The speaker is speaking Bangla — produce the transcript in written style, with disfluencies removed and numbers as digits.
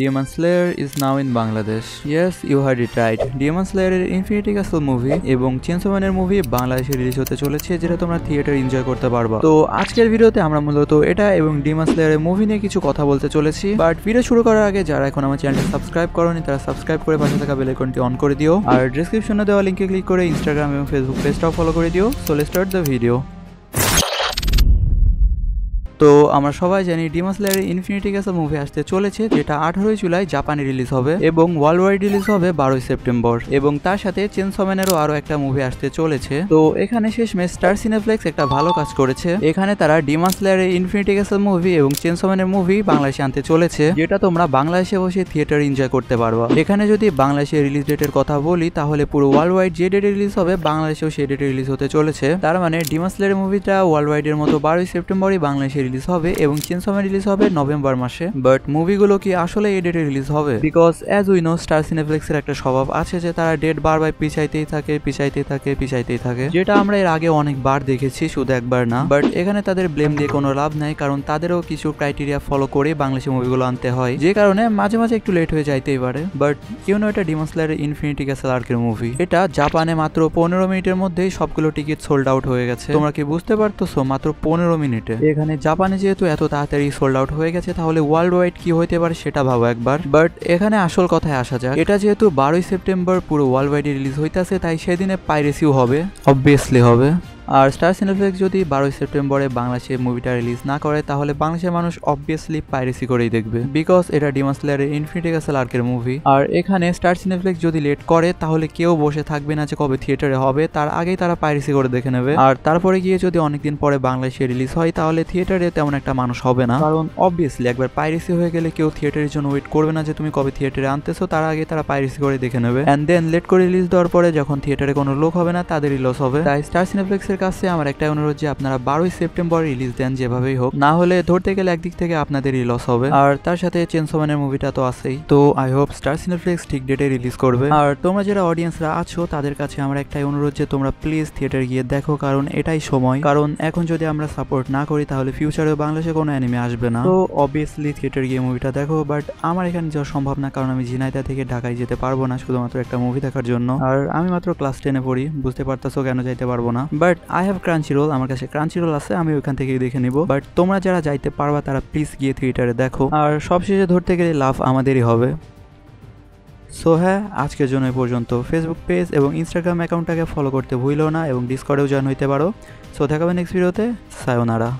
Demon Slayer is now in Bangladesh. Yes, you heard it right. Demon Slayer এর ইনফিনিটি ক্যাসল মুভি এবং চেইনসো ম্যানের মুভি বাংলাদেশে রিলিজ হতে চলেছে, যেটা তোমরা থিয়েটার এনজয় করতে পারবা। তো আজকের ভিডিওতে আমরা মূলত এটা এবং ডিমন স্লেয়ার এর মুভি নিয়ে কিছু কথা বলতে চলেছি। বাট ভিডিও শুরু করার আগে যারা এখন আমার চ্যানেলটা সাবস্ক্রাইব করোনি তারা সাবস্ক্রাইব করে পাশে থাকা বেল আইকনটি অন করে দিও, আর ডেসক্রিপশনে দেওয়া লিংকে ক্লিক করে ইনস্টাগ্রাম এবং ফেসবুক পেজটাও ফলো করে দিও। So let's start the video. তো আমরা সবাই জানি ডিমন স্লেয়ারের ইনফিনিটি ক্যাসল মুভি আসতে চলেছে, যেটা 18 জুলাই জাপানে রিলিজ হবে এবং ওয়ার্ল্ড ওয়াইড রিলিজ হবে 12 সেপ্টেম্বর। এবং তার সাথে চেইনসো ম্যানেরও আরো একটা মুভি আসতে চলেছে। তো এখানে শেষমেশ স্টার সিনেপ্লেক্স একটা ভালো কাজ করেছে। এখানে তারা ডিমন স্লেয়ারের ইনফিনিটি ক্যাসল মুভি এবং চেইনসো ম্যানের মুভি বাংলাদেশে আনতে চলেছে, যেটা তোমরা বাংলাদেশে বসে থিয়েটার এনজয় করতে পারবা। এখানে যদি বাংলাদেশে রিলিজ ডেটের কথা বলি তাহলে পুরো ওয়ার্ল্ড ওয়াইড যে ডেটে রিলিজ হবে বাংলাদেশেও সেই ডেটে রিলিজ হতে চলেছে। তার মানে ডিমন স্লেয়ারের মুভিটা ওয়ার্ল্ড ওয়াইড এর মতো 12 সেপ্টেম্বরই বাংলাদেশে রিলিজ হবে এবং চেইনসো ম্যান রিলিজ হবে নভেম্বর মাসে। বাট মুভিগুলো কি আসলে এই ডেটে রিলিজ হবে? Because as we know Star সিনেপ্লেক্সের একটা স্বভাব আছে যে তারা ডেট বারবার পিছাইতেই থাকে, যেটা আমরা এর আগে অনেকবার দেখেছি, শুধু একবার না। বাট এখানে তাদের ব্লেম দিয়ে কোনো লাভ নাই, কারণ তাদেরও কিছু ক্রাইটেরিয়া ফলো করে বাংলাদেশি মুভিগুলো আনতে হয়, যে কারণে মাঝে মাঝে একটু লেট হয়ে যাইতেই পারে। বাট এটা ডিমন স্লেয়ারের ইনফিনিটি ক্যাসল আর্কের মুভি। এটা জাপানে মাত্র 15 মিনিটের মধ্যেই সবগুলো টিকিট সোল্ড আউট হয়ে গেছে। তোমরা কি বুঝতে পারতেছো? মাত্র 15 মিনিটে। এখানে জাপানে যেহেতু এত তাড়াতাড়ি সোল্ড আউট হয়ে গেছে, তাহলে ওয়ার্ল্ড ওয়াইড কি হইতে পারে সেটা ভাবো একবার। বাট এখানে আসল কথায় আসা যাক। এটা যেহেতু 12 সেপ্টেম্বর পুরো ওয়ার্ল্ড ওয়াইডে রিলিজ হইতাছে, তাই সেদিনে পাইরেসিও হবে, অবভিয়াসলি হবে। আর স্টার সিনেপ্লেক্স যদি 12 সেপ্টেম্বরে বাংলাদেশে মুভিটা রিলিজ না করে তাহলে বাংলাদেশের মানুষ অবভিয়াসলি পাইরেসি করেই দেখবে, বিকজ এটা ডিমন স্লেয়ারের ইনফিনিটি ক্যাসল আর্কের মুভি। আর এখানে স্টার সিনেপ্লেক্স যদি লেট করে তাহলে কেউ বসে থাকবে না যে কবে থিয়েটারে হবে, তার আগেই তারা পাইরেসি করে দেখে নেবে। আর তারপরে গিয়ে যদি অনেকদিন পরে বাংলাদেশে রিলিজ হয় তাহলে থিয়েটারে তেমন একটা মানুষ হবে না, কারণ অবভিয়াসলি একবার পাইরেসি হয়ে গেলে কেউ থিয়েটারের জন্য ওয়েট করবে না যে তুমি কবে থিয়েটারে আনতেছো, তার আগে তারা পাইরেসি করে দেখে নেবে। এন্ড দেন লেট করে রিলিজ দেওয়ার পরে যখন থিয়েটারে কোনো লোক হবে না তাদেরই লস হবে। তাই স্টার সিনেপ্লেক্সের কাছে আমার একটা অনুরোধ যে আপনারা 12 সেপ্টেম্বর রিলিজ দেন যেভাবেই হোক, না হলে ধরতে গেলে একদিক থেকে আপনাদেরই লস হবে। আর তার সাথে চেইনসো ম্যানের মুভিটা তো আছেই। তো আই হোপ স্টার সিনেপ্লেক্স ঠিক ডেটে রিলিজ করবে। আর তোমরা যারা অডিয়েন্সরা আছো তাদের কাছে আমার একটাই অনুরোধ যে তোমরা প্লিজ থিয়েটার গিয়ে দেখো, কারণ এটাই সময়। কারণ এখন যদি আমরা সাপোর্ট না করি তাহলে ফিউচারেও বাংলাদেশে কোনো অ্যানিমে আসবে না। তো অবভিয়াসলি থিয়েটার গিয়ে মুভিটা দেখো। বাট আমার এখানে যাওয়া সম্ভব না, কারণ আমি ঝিনাইদহ থেকে ঢাকায় যেতে পারবো না শুধুমাত্র একটা মুভি দেখার জন্য। আর আমি মাত্র ক্লাস 10-এ পড়ি, বুঝতে পারতেছো কেন যাইতে পারবো না। বাট আই হ্যাভ ক্রাঞ্চিরোল, আমার কাছে ক্রাঞ্চিরোল আছে, আমি ওখান থেকে দেখে নিব। বাট তোমরা যারা যাইতে পারবা তারা প্লিজ গিয়ে থিয়েটারে দেখো। আর সবশেষে ধরতে গেলে লাভ আমাদেরই হবে। সো হ্যাঁ, আজকের জন্য এই পর্যন্ত। ফেসবুক পেজ এবং ইনস্টাগ্রাম অ্যাকাউন্টটাকে ফলো করতে ভুলো না এবং ডিসকর্ডেও জয়েন হইতে পারো। সো দেখা হবে নেক্সট ভিডিওতে। সায়োনারা।